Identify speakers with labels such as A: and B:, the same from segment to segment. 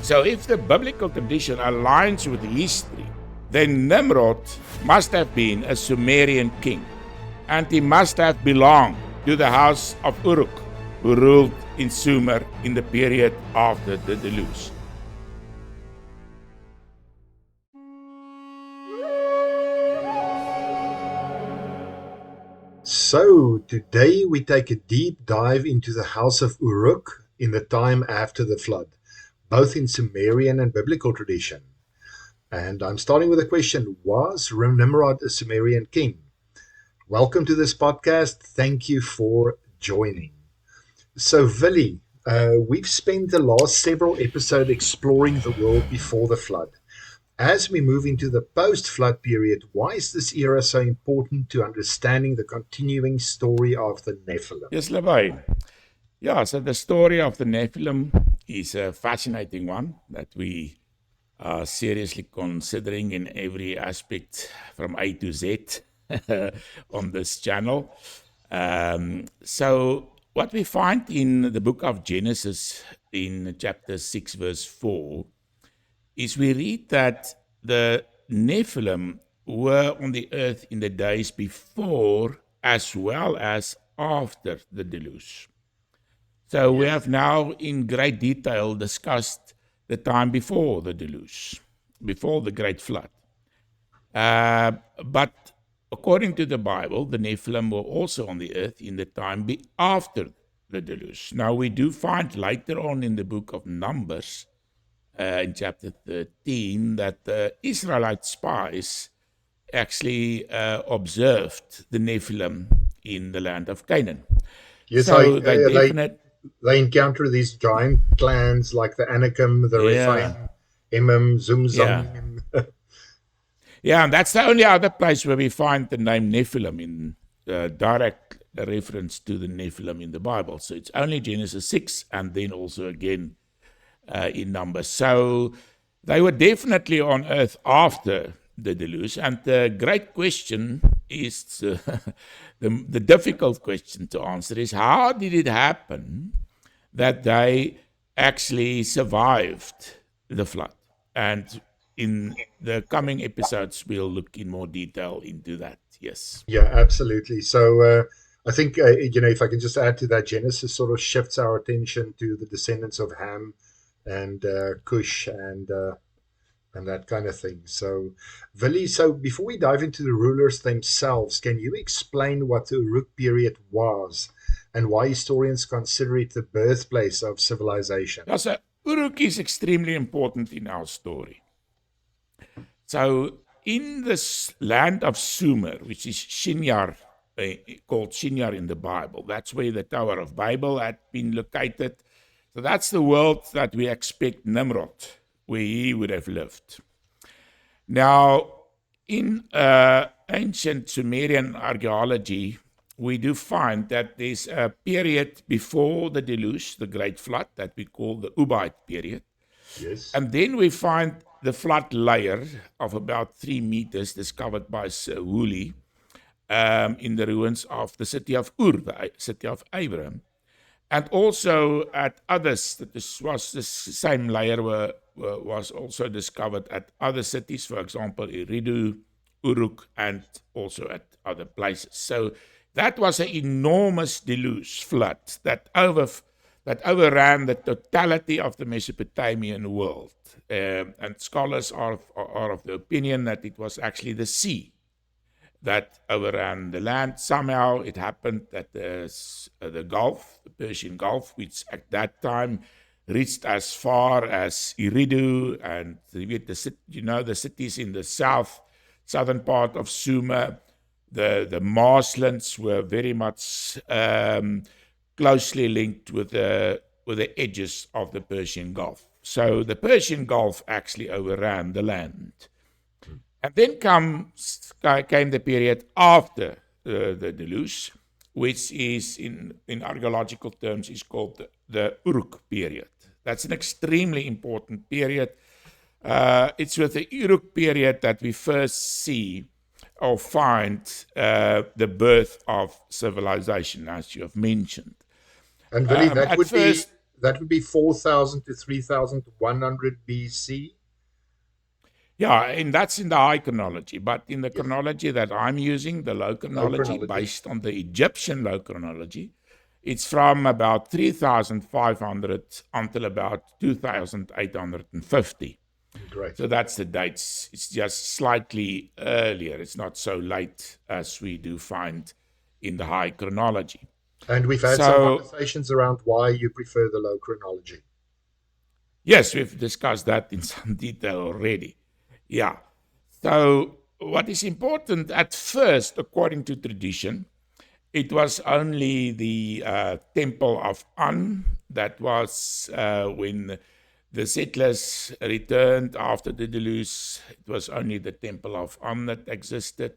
A: So if the biblical tradition aligns with history, then Nimrod must have been a Sumerian king, and he must have belonged to the house of Uruk, who ruled in Sumer in the period after the deluge.
B: So, today we take a deep dive into the house of Uruk in the time after the flood, both in Sumerian and biblical tradition. And I'm starting with a question: was Nimrod a Sumerian king? Welcome to this podcast. Thank you for joining. So, Vili, we've spent the last several episodes exploring the world before the flood. As we move into the post-flood period, why is this era so important to understanding the continuing story of the Nephilim?
A: Yes, Levi. Yeah, so the story of the Nephilim is a fascinating one that we are seriously considering in every aspect from A to Z on this channel. So what we find in the book of Genesis in chapter 6, verse 4, is we read that the Nephilim were on the earth in the days before as well as after the deluge. So we have now in great detail discussed the time before the deluge, before the great flood. But according to the Bible, the Nephilim were also on the earth in the time after the deluge. Now we do find later on in the book of Numbers, in chapter 13, that the Israelite spies actually observed the Nephilim in the land of Canaan.
B: Yes,
A: So
B: they encounter these giant clans like the Anakim, the Rephaim, Emim, Zumzum.
A: Yeah, and that's the only other place where we find the name Nephilim in direct reference to the Nephilim in the Bible. So it's only Genesis 6 and then also again in Numbers. So they were definitely on earth after the deluge. And the great question is, the difficult question to answer is, how did it happen that they actually survived the flood? And in the coming episodes, we'll look in more detail into that. Yes.
B: Yeah, absolutely. So I think, if I can just add to that, Genesis sort of shifts our attention to the descendants of Ham and Cush and that kind of thing. So, Vili, so before we dive into the rulers themselves, can you explain what the Uruk period was and why historians consider it the birthplace of civilization?
A: Yeah, so Uruk is extremely important in our story. So in this land of Sumer, which is Shinar, called Shinar in the Bible, that's where the Tower of Babel had been located. So that's the world that we expect Nimrod, where he would have lived. Now, in ancient Sumerian archaeology, we do find that there's a period before the deluge, the Great Flood, that we call the Ubaid period.
B: Yes.
A: And then we find the flood layer of about 3 meters discovered by Sir Woolley in the ruins of the city of Ur, the city of Abraham. And also at others, this was the same layer was also discovered at other cities, for example, Eridu, Uruk, and also at other places. So that was an enormous deluge flood that overran the totality of the Mesopotamian world. And scholars are of the opinion that it was actually the sea that overran the land. Somehow it happened that the Gulf, the Persian Gulf, which at that time reached as far as Eridu and the cities in the southern part of Sumer, the marshlands were very much closely linked with the edges of the Persian Gulf. So the Persian Gulf actually overran the land. And then came the period after the deluge, which is in archaeological terms is called the Uruk period. That's an extremely important period. It's with the Uruk period that we first see or find the birth of civilization, as you have mentioned.
B: And Vili, that would be that would be 4,000 to 3,100 BC.
A: Yeah, and that's in the high chronology. But in the
B: Yes.
A: chronology that I'm using, the low chronology,
B: chronology.
A: based on the Egyptian low chronology, it's from about 3,500 until about 2,850.
B: Great.
A: So that's the dates. It's just slightly earlier. It's not so late as we do find in the high chronology.
B: And we've had some conversations around why you prefer the low chronology.
A: Yes, we've discussed that in some detail already. Yeah. So what is important at first, according to tradition, it was only the temple of An that was when the settlers returned after the deluge. It was only the temple of An that existed,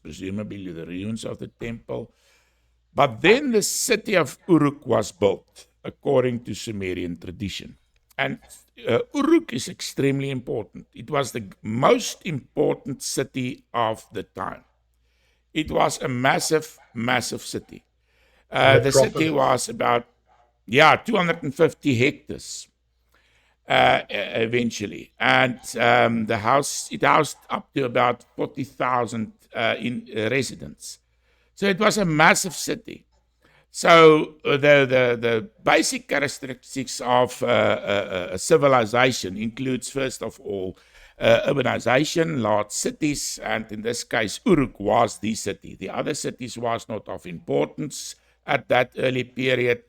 A: presumably the ruins of the temple. But then the city of Uruk was built according to Sumerian tradition. And Uruk is extremely important. It was the most important city of the time. It was a massive, massive city. The city was about, 250 hectares eventually. And it housed up to about 40,000 residents. So it was a massive city. So the basic characteristics of a civilization includes, first of all, urbanization, large cities, and in this case, Uruk was the city. The other cities was not of importance at that early period.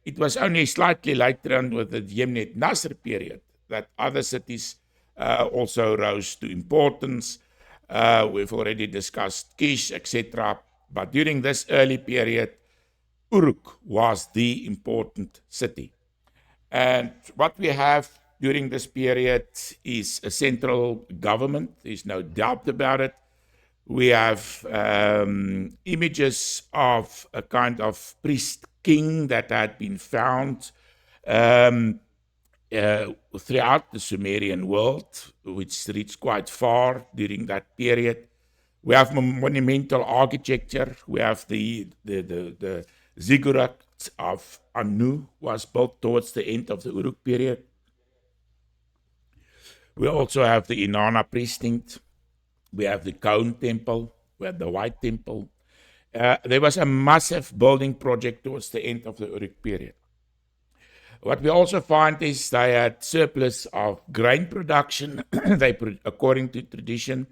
A: It was only slightly later on with the Yemnet Nasr period that other cities also rose to importance. We've already discussed Kish, etc. But during this early period, Uruk was the important city. And what we have during this period is a central government. There's no doubt about it. We have images of a kind of priest king that had been found throughout the Sumerian world, which reached quite far during that period. We have monumental architecture. We have the ziggurat of Anu was built towards the end of the Uruk period. We also have the Inanna precinct. We have the Cone Temple. We have the White Temple. There was a massive building project towards the end of the Uruk period. What we also find is they had surplus of grain production, according to tradition,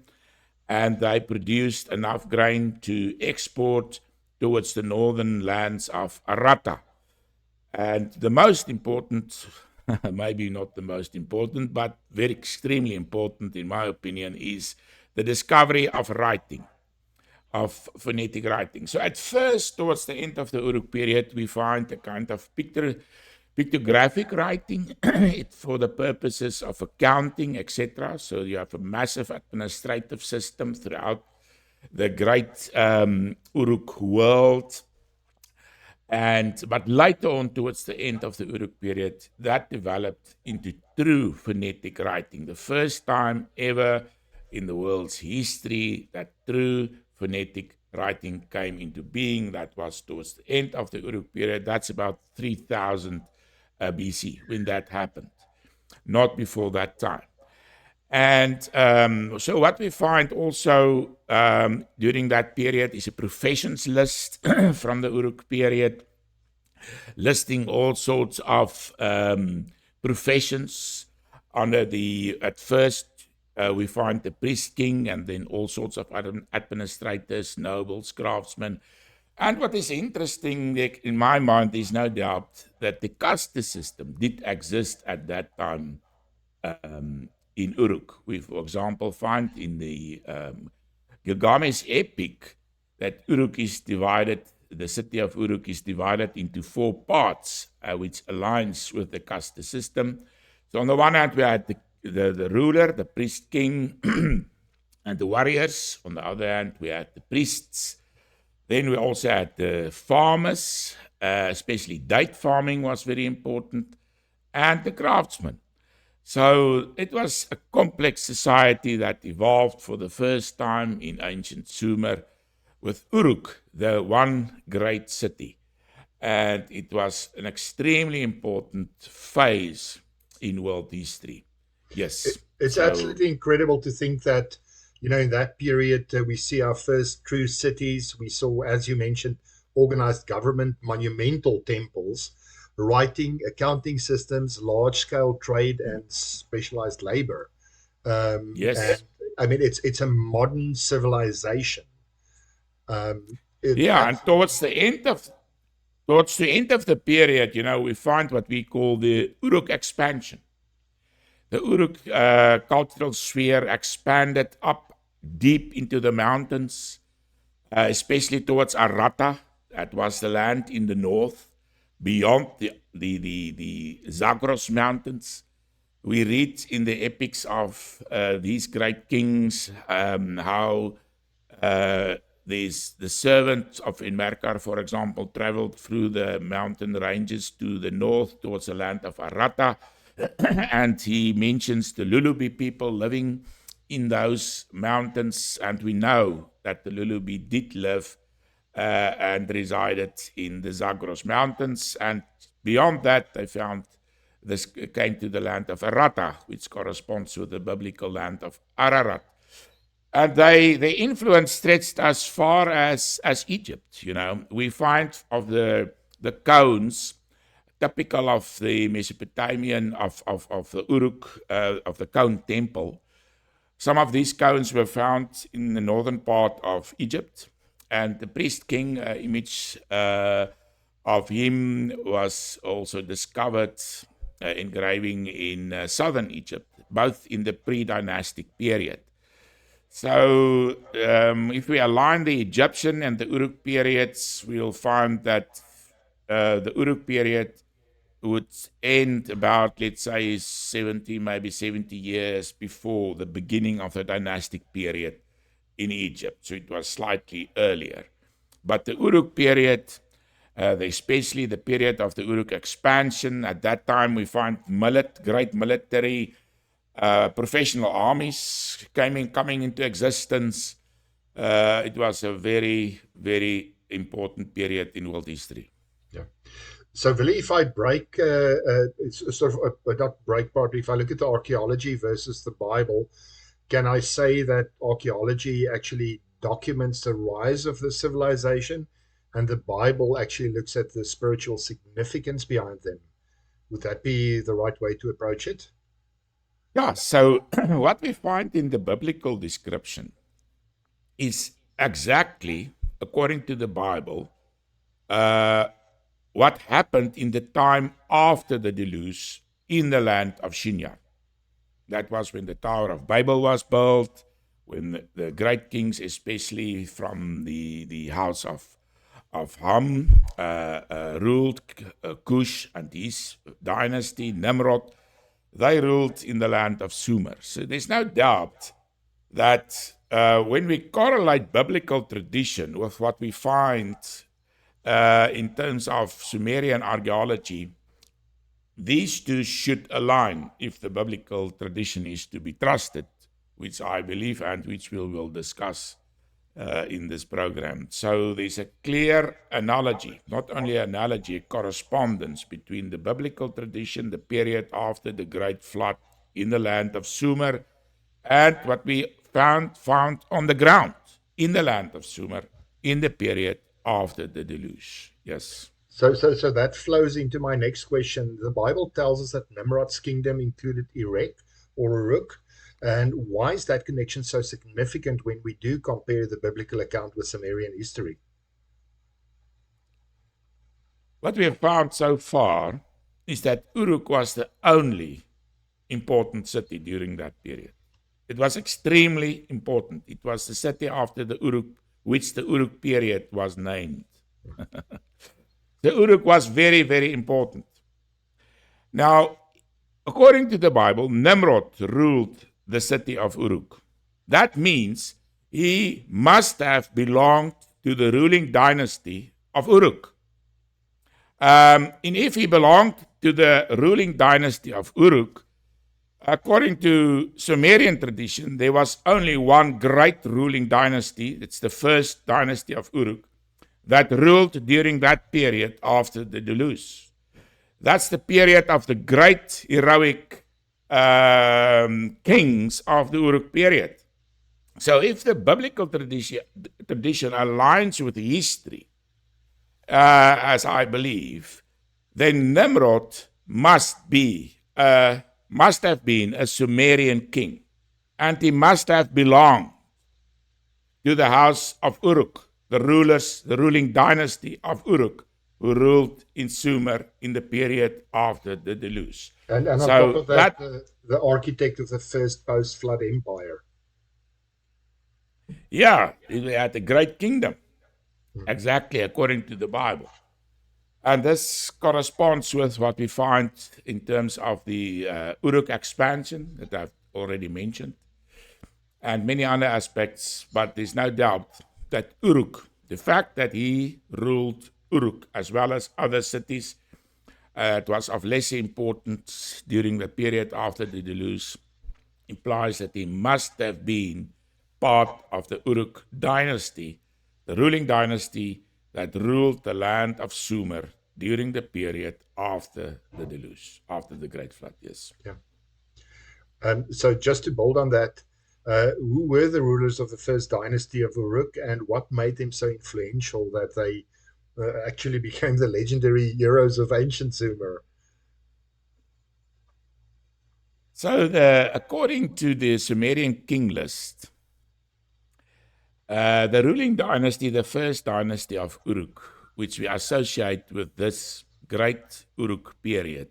A: and they produced enough grain to export towards the northern lands of Arata. And the most important, maybe not the most important, but very extremely important in my opinion, is the discovery of writing, of phonetic writing. So at first, towards the end of the Uruk period, we find a kind of pictographic writing for the purposes of accounting, etc. So you have a massive administrative system throughout the great Uruk world. But later on, towards the end of the Uruk period, that developed into true phonetic writing. The first time ever in the world's history that true phonetic writing came into being. That was towards the end of the Uruk period. That's about 3000 BC when that happened, not before that time. And so what we find also during that period is a professions list from the Uruk period, listing all sorts of professions under at first we find the priest king and then all sorts of administrators, nobles, craftsmen. And what is interesting in my mind is no doubt that the caste system did exist at that time in Uruk. We, for example, find in the Gilgamesh epic that Uruk is divided, the city of Uruk is divided into 4 parts, which aligns with the caste system. So on the one hand, we had the ruler, the priest king, and the warriors. On the other hand, we had the priests. Then we also had the farmers, especially date farming was very important, and the craftsmen. So it was a complex society that evolved for the first time in ancient Sumer, with Uruk, the one great city. and it was an extremely important phase in world history. Yes.
B: It's absolutely incredible to think that, in that period, we see our first true cities. We saw, as you mentioned, organized government, monumental temples, writing, accounting systems, large scale trade, and specialized labor. And
A: Yes.
B: I mean, it's a modern civilization.
A: Yeah, and towards the end of the period, we find what we call the Uruk expansion. The Uruk cultural sphere expanded up deep into the mountains, especially towards Arata. That was the land in the north, beyond the Zagros Mountains. We read in the epics of these great kings how the servant of Enmerkar, for example, traveled through the mountain ranges to the north towards the land of Arata, and he mentions the Lulubi people living in those mountains, and we know that the Lulubi did live and resided in the Zagros Mountains, and beyond that they came to the land of Arata, which corresponds with the biblical land of Ararat. And their influence stretched as far as Egypt. We find of the cones typical of the Mesopotamian of the Uruk of the cone temple. Some of these cones were found in the northern part of Egypt, and the priest king image of him was also discovered engraving in southern Egypt, both in the pre-dynastic period. So if we align the Egyptian and the Uruk periods, we'll find that the Uruk period would end about, let's say, 70, maybe 70 years before the beginning of the dynastic period in Egypt. So it was slightly earlier. But the Uruk period, especially the period of the Uruk expansion, at that time we find great military professional armies coming into existence. It was a very, very important period in world history.
B: Yeah. So, Willie, if I break, it's sort of not break part, if I look at the archaeology versus the Bible, can I say that archaeology actually documents the rise of the civilization and the Bible actually looks at the spiritual significance behind them? Would that be the right way to approach it?
A: Yeah, so what we find in the biblical description is exactly, according to the Bible, what happened in the time after the deluge in the land of Shinar. That was when the Tower of Babel was built, when the great kings, especially from the house of Ham, ruled Cush and his dynasty, Nimrod. They ruled in the land of Sumer. So there's no doubt that when we correlate biblical tradition with what we find in terms of Sumerian archaeology, these two should align if the biblical tradition is to be trusted, which I believe and which we will discuss in this program. So there's a clear analogy, not only analogy, a correspondence between the biblical tradition, the period after the great flood in the land of Sumer, and what we found on the ground in the land of Sumer in the period after the deluge. Yes.
B: So that flows into my next question. The Bible tells us that Nimrod's kingdom included Erech or Uruk. And why is that connection so significant when we do compare the biblical account with Sumerian history?
A: What we have found so far is that Uruk was the only important city during that period. It was extremely important. It was the city after the Uruk, which the Uruk period was named. The Uruk was very, very important. Now, according to the Bible, Nimrod ruled the city of Uruk. That means he must have belonged to the ruling dynasty of Uruk. And if he belonged to the ruling dynasty of Uruk, according to Sumerian tradition, there was only one great ruling dynasty. It's the first dynasty of Uruk. that ruled during that period after the deluge. That's the period of the great heroic kings of the Uruk period. So if the biblical tradition aligns with history, as I believe, then Nimrod must have been a Sumerian king, and he must have belonged to the house of Uruk, the ruling dynasty of Uruk, who ruled in Sumer in the period after the deluge.
B: And on top of that, the architect of the first post-flood empire.
A: Yeah, he had a great kingdom, exactly according to the Bible. And this corresponds with what we find in terms of the Uruk expansion that I've already mentioned, and many other aspects. But there's no doubt that Uruk, the fact that he ruled Uruk as well as other cities, it was of less importance during the period after the deluge, implies that he must have been part of the Uruk dynasty, the ruling dynasty that ruled the land of Sumer during the period after the deluge, after the Great Flood. Yes.
B: Yeah. So just to build on that, who were the rulers of the first dynasty of Uruk, and what made them so influential that they actually became the legendary heroes of ancient Sumer?
A: So, according to the Sumerian king list, the ruling dynasty, the first dynasty of Uruk, which we associate with this great Uruk period,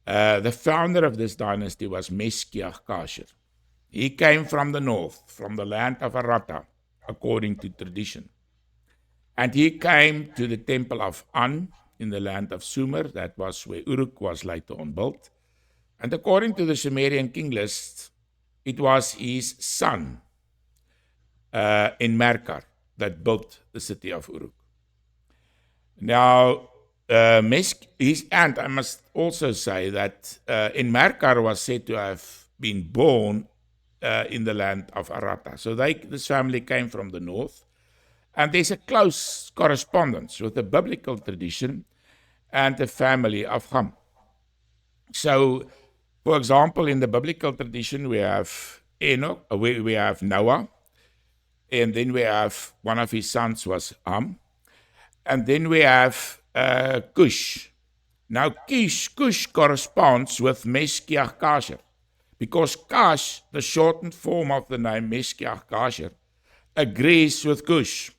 A: the founder of this dynasty was Meshkiach Kasher. He came from the north, from the land of Aratta, according to tradition. And he came to the temple of An in the land of Sumer. That was where Uruk was later on built. And according to the Sumerian king list, it was his son, Enmerkar, that built the city of Uruk. Now, his aunt, I must also say that Enmerkar was said to have been born in the land of Aratta. So this family came from the north. And there's a close correspondence with the biblical tradition and the family of Ham. So, for example, in the biblical tradition, we have Enoch, we have Noah, and then we have one of his sons was Ham, and then we have Cush. Now, Cush corresponds with Meshkiach Kasher, because Kash, the shortened form of the name Meshkiach Kasher, agrees with Cush.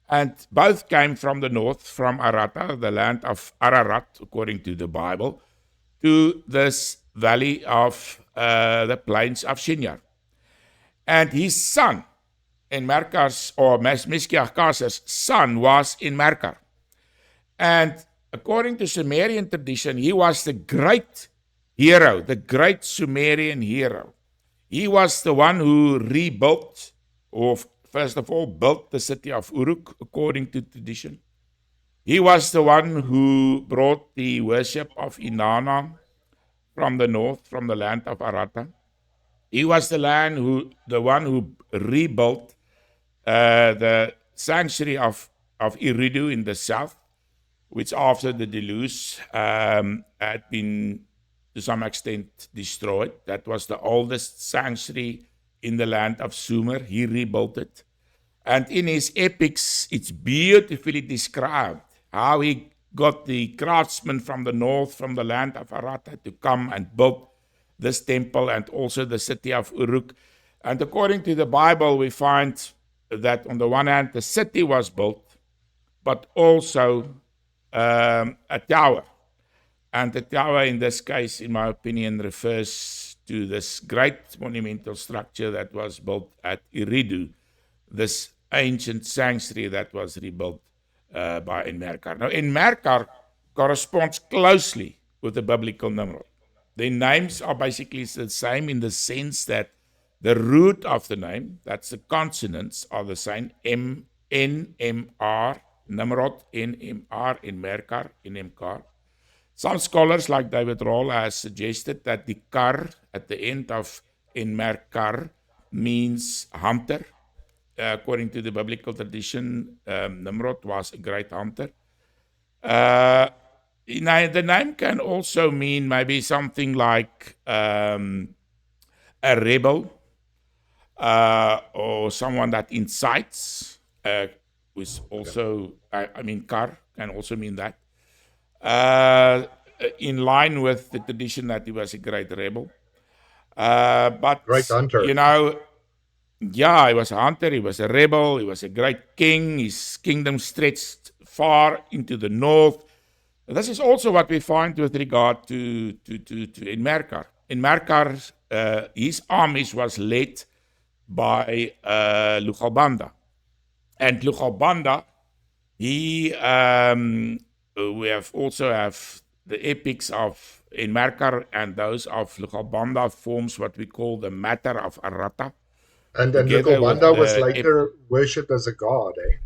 A: And both came from the north, from Aratta, the land of Ararat, according to the Bible, to this valley of the plains of Shinar. And his son, Enmerkar's, or Meshkiach Kasher's son, was Enmerkar. And according to Sumerian tradition, he was the great hero, the great Sumerian hero. He was the one who rebuilt, or first of all, built the city of Uruk, according to tradition. He was the one who brought the worship of Inanna from the north, from the land of Aratta. He was the one who rebuilt the sanctuary of Eridu in the south, which after the deluge had been to some extent destroyed. That was the oldest sanctuary in the land of Sumer. He rebuilt it. And in his epics, it's beautifully described how he got the craftsmen from the north, from the land of Aratta, to come and build this temple and also the city of Uruk. And according to the Bible, we find that on the one hand, the city was built, but also a tower. And the tower in this case, in my opinion, refers to this great monumental structure that was built at Eridu, this ancient sanctuary that was rebuilt by Enmerkar. Now, Enmerkar corresponds closely with the biblical Nimrod. Their names are basically the same in the sense that the root of the name, that's the consonants, are the same. N-M-R, Nimrod, N-M-R, Enmerkar, N-M-Kar. Some scholars, like David Roll, has suggested that the kar at the end of Enmerkar means hunter, according to the biblical tradition, Nimrod was a great hunter. Uh, the name can also mean maybe something like a rebel or someone that incites, which also, I mean, Kar can also mean that. In line with the tradition that he was a great rebel.
B: Great
A: But,
B: hunter.
A: yeah, he was a hunter, he was a rebel, he was a great king. His kingdom stretched far into the north. This is also what we find with regard to Enmerkar. Enmerkar, his armies was led by Lugalbanda. And Lugalbanda, we also have the epics of Enmerkar, and those of Lugalbanda forms what we call the Matter of Arata.
B: And
A: Together with
B: Lugalbanda was
A: the
B: later worshipped as a god, eh?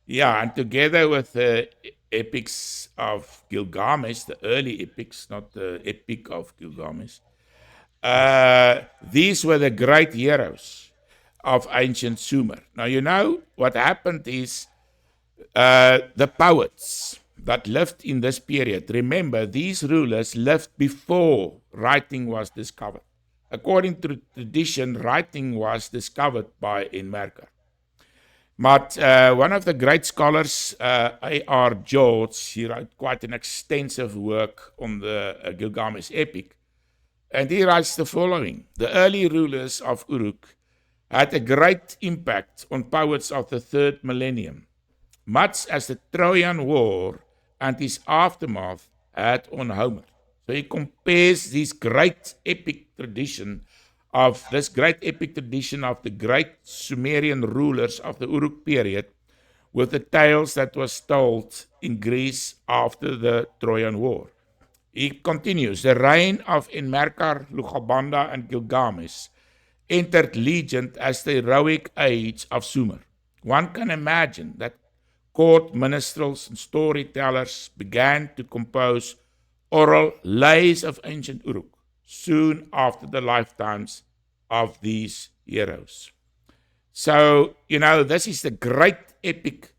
A: Yeah, and together with the epics of Gilgamesh, the early epics, not the epic of Gilgamesh, these were the great heroes of ancient Sumer. Now, you know what happened is the poets that lived in this period, remember, these rulers lived before writing was discovered. According to tradition, writing was discovered by Enmerkar. But one of the great scholars, A.R. George, he wrote quite an extensive work on the Gilgamesh epic. And he writes the following: the early rulers of Uruk had a great impact on poets of the third millennium, much as the Trojan War and its aftermath had on Homer. So he compares this great epic tradition of the great Sumerian rulers of the Uruk period with the tales that was told in Greece after the Trojan War. He continues, the reign of Enmerkar, Lugalbanda, and Gilgamesh entered legend as the heroic age of Sumer. One can imagine that court minstrels and storytellers began to compose oral lays of ancient Uruk soon after the lifetimes of these heroes. So, this is the great epic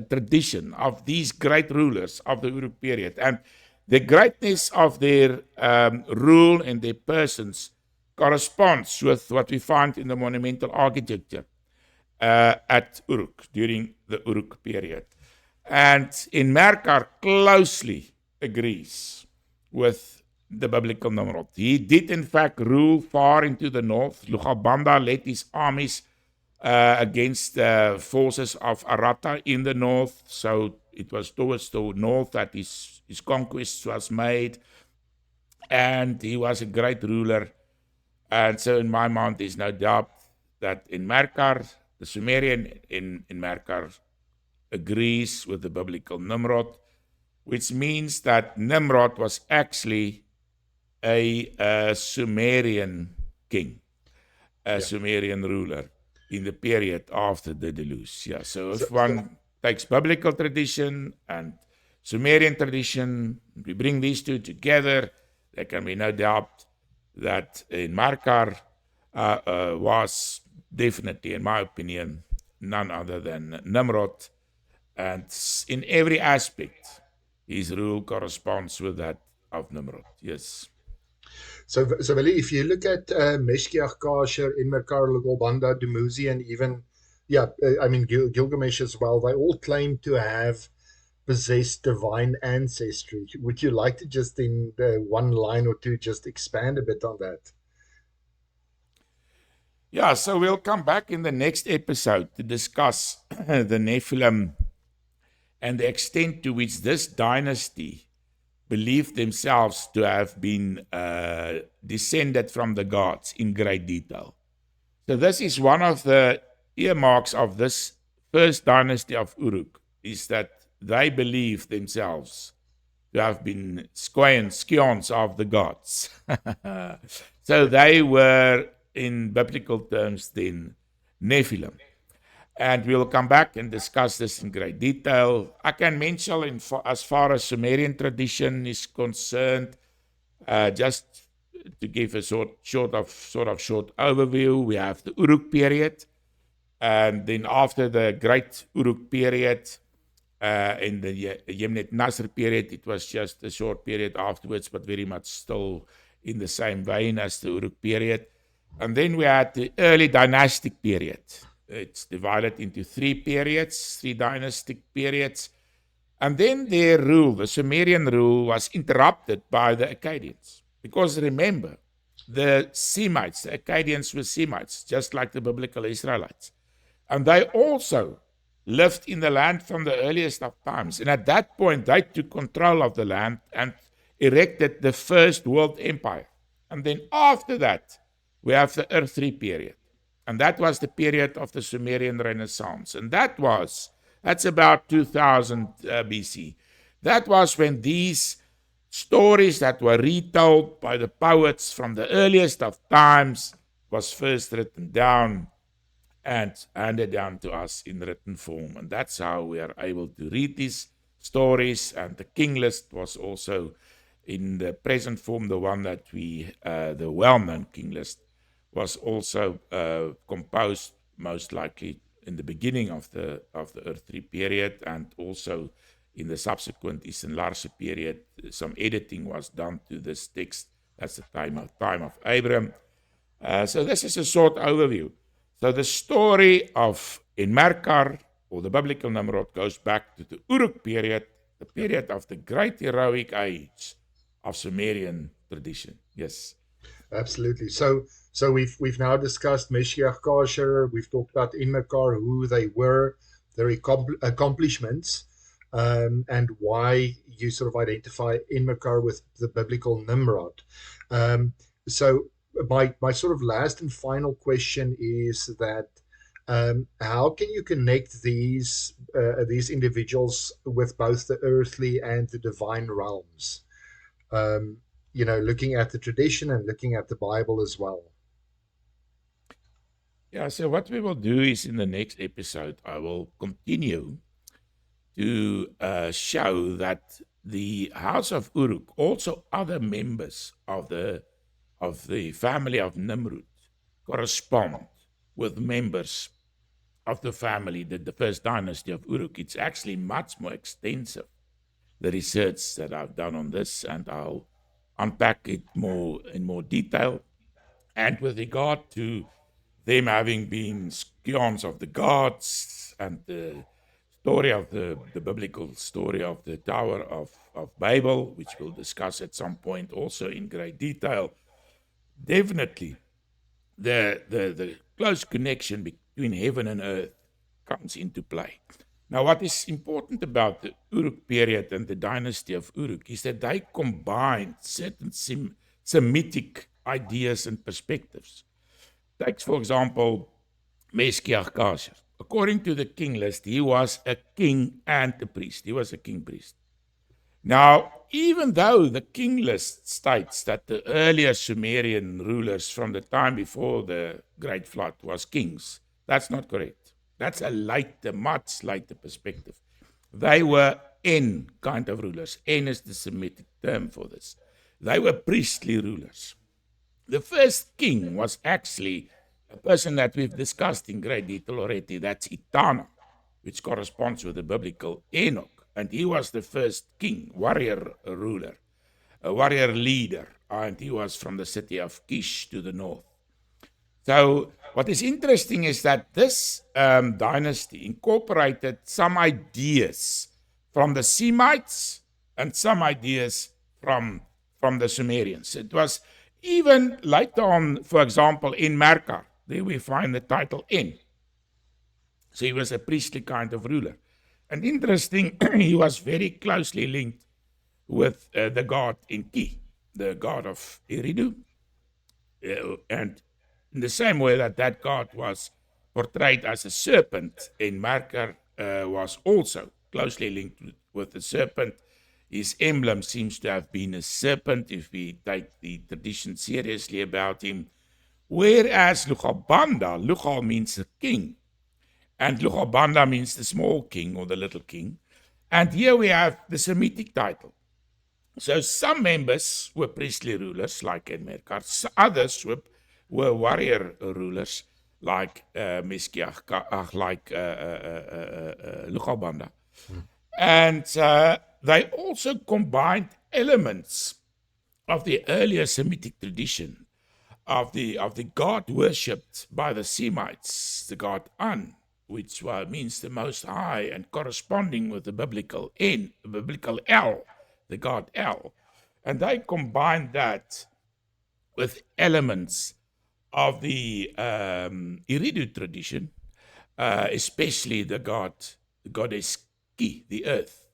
A: tradition of these great rulers of the Uruk period. And the greatness of their rule and their persons corresponds with what we find in the monumental architecture at Uruk during the Uruk period. And Enmerkar closely agrees with the biblical Nimrod. He did, in fact, rule far into the north. Lugalbanda led his armies against the forces of Arata in the north. So it was towards the north that his conquests was made. And he was a great ruler. And so in my mind, there's no doubt that Enmerkar, the Sumerian Enmerkar, agrees with the biblical Nimrod, which means that Nimrod was actually a Sumerian king, Sumerian ruler in the period after the deluge. Yeah, so if one takes biblical tradition and Sumerian tradition, we bring these two together, there can be no doubt that Enmerkar was definitely, in my opinion, none other than Nimrod, and in every aspect, his rule corresponds with that of Nimrod. Yes.
B: So Willie, if you look at Meshkiach, Kasher, Enmerkar, Lugalbanda, Dumuzi, and even, Gilgamesh as well, they all claim to have possessed divine ancestry. Would you like to just in one line or two just expand a bit on that?
A: Yeah, so we'll come back in the next episode to discuss the Nephilim and the extent to which this dynasty believed themselves to have been descended from the gods in great detail. So this is one of the earmarks of this first dynasty of Uruk, is that they believe themselves to have been scions of the gods. So they were, in biblical terms, then Nephilim. And we'll come back and discuss this in great detail. I can mention, as far as Sumerian tradition is concerned, just to give a sort of short overview, we have the Uruk period, And then after the Great Uruk period, in the Yemnet Nasr period, it was just a short period afterwards, but very much still in the same vein as the Uruk period. And then we had the early dynastic period. It's divided into three periods, three dynastic periods. And then their rule, the Sumerian rule, was interrupted by the Akkadians. Because remember, the Semites, the Akkadians were Semites, just like the biblical Israelites. And they also lived in the land from the earliest of times. And at that point, they took control of the land and erected the first world empire. And then after that, we have the Earthly period. And that was the period of the Sumerian Renaissance. And that's about 2000 BC. That was when these stories that were retold by the poets from the earliest of times was first written down and handed down to us in written form. And that's how we are able to read these stories. And the king list was also in the present form, the one that the well-known king list was also composed most likely in the beginning of the Earthly period, and also in the subsequent Eastern Larse period. Some editing was done to this text. That's the time of Abraham. So this is a short overview. So the story of Enmerkar, or the biblical Nimrod, goes back to the Uruk period, the period of the great heroic age of Sumerian tradition. Yes.
B: Absolutely. So we've now discussed Meshiach Kasher. We've talked about Enmerkar, who they were, their accomplishments, and why you sort of identify Enmerkar with the biblical Nimrod. So my sort of last and final question is that how can you connect these individuals with both the earthly and the divine realms? Looking at the tradition and looking at the Bible as well.
A: Yeah, so what we will do is in the next episode, I will continue to show that the House of Uruk, also other members of the family of Nimrod, correspond with members of the family, the first dynasty of Uruk. It's actually much more extensive, the research that I've done on this, and I'll unpack it in more detail. And with regard to them having been scions of the gods, and the story of the biblical story of the Tower of Babel, which we'll discuss at some point also in great detail, definitely the close connection between heaven and earth comes into play. Now, what is important about the Uruk period and the dynasty of Uruk is that they combined certain Semitic ideas and perspectives. Take, for example, Meshiach Kasher. According to the king list, he was a king and a priest. He was a king priest. Now, even though the king list states that the earlier Sumerian rulers from the time before the Great Flood was kings, that's not correct. That's a much later perspective. They were En kind of rulers. En is the Semitic term for this. They were priestly rulers. The first king was actually a person that we've discussed in great detail already. That's Etana, which corresponds with the biblical Enoch. And he was the first king, warrior ruler, a warrior leader. And he was from the city of Kish to the north. So what is interesting is that this dynasty incorporated some ideas from the Semites and some ideas from the Sumerians. It was even later on, for example, in Enmerkar, there we find the title En. So he was a priestly kind of ruler. And interesting, he was very closely linked with the god Enki, the god of Eridu. And in the same way that god was portrayed as a serpent, Enmerkar was also closely linked with the serpent. His emblem seems to have been a serpent, if we take the tradition seriously about him. Whereas Lugalbanda, Lugal means a king, and Lugalbanda means the small king or the little king. And here we have the Semitic title. So some members were priestly rulers, like Enmerkar. Others were warrior rulers, like Mesgiach, like Lugalbanda. And they also combined elements of the earlier Semitic tradition of the god worshipped by the Semites, the god An, which means the Most High, and corresponding with the biblical El, the god El. And they combined that with elements of the Eridu tradition, especially the goddess Ki, the earth,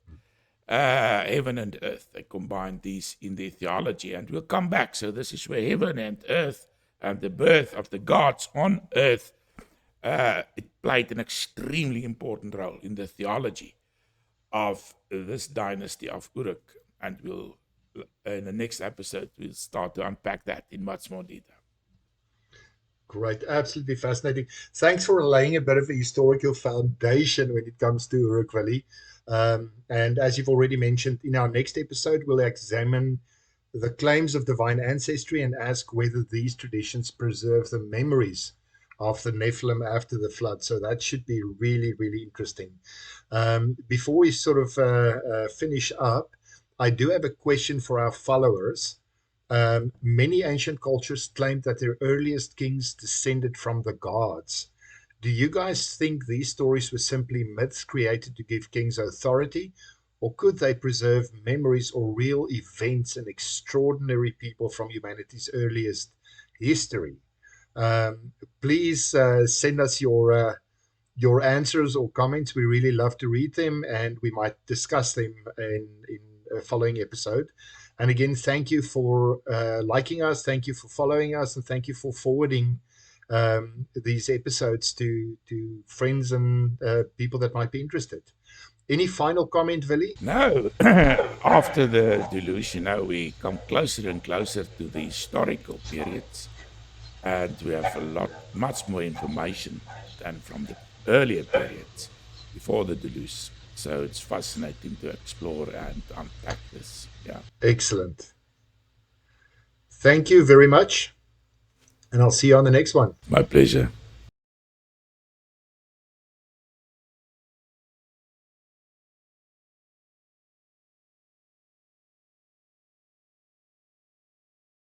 A: heaven and earth. They combined these in their theology, and we'll come back. So this is where heaven and earth and the birth of the gods on earth, it played an extremely important role in the theology of this dynasty of Uruk. And we'll, in the next episode, we'll start to unpack that in much more detail.
B: Great, absolutely fascinating. Thanks for laying a bit of a historical foundation when it comes to Uruk Valley. And as you've already mentioned, in our next episode, we'll examine the claims of divine ancestry and ask whether these traditions preserve the memories of the Nephilim after the flood. So that should be really, really interesting. Before we sort of finish up, I do have a question for our followers. Many ancient cultures claimed that their earliest kings descended from the gods. Do you guys think these stories were simply myths created to give kings authority, or could they preserve memories or real events and extraordinary people from humanity's earliest history? Please send us your answers or comments. We really love to read them, and we might discuss them in a following episode. And again, thank you for liking us, thank you for following us, and thank you for forwarding these episodes to friends and people that might be interested. Any final comment, Willie?
A: No. After the deluge, we come closer and closer to the historical periods, and we have much more information than from the earlier periods before the deluge. So it's fascinating to explore and unpack this. Yeah.
B: Excellent. Thank you very much. And I'll see you on the next one.
A: My pleasure.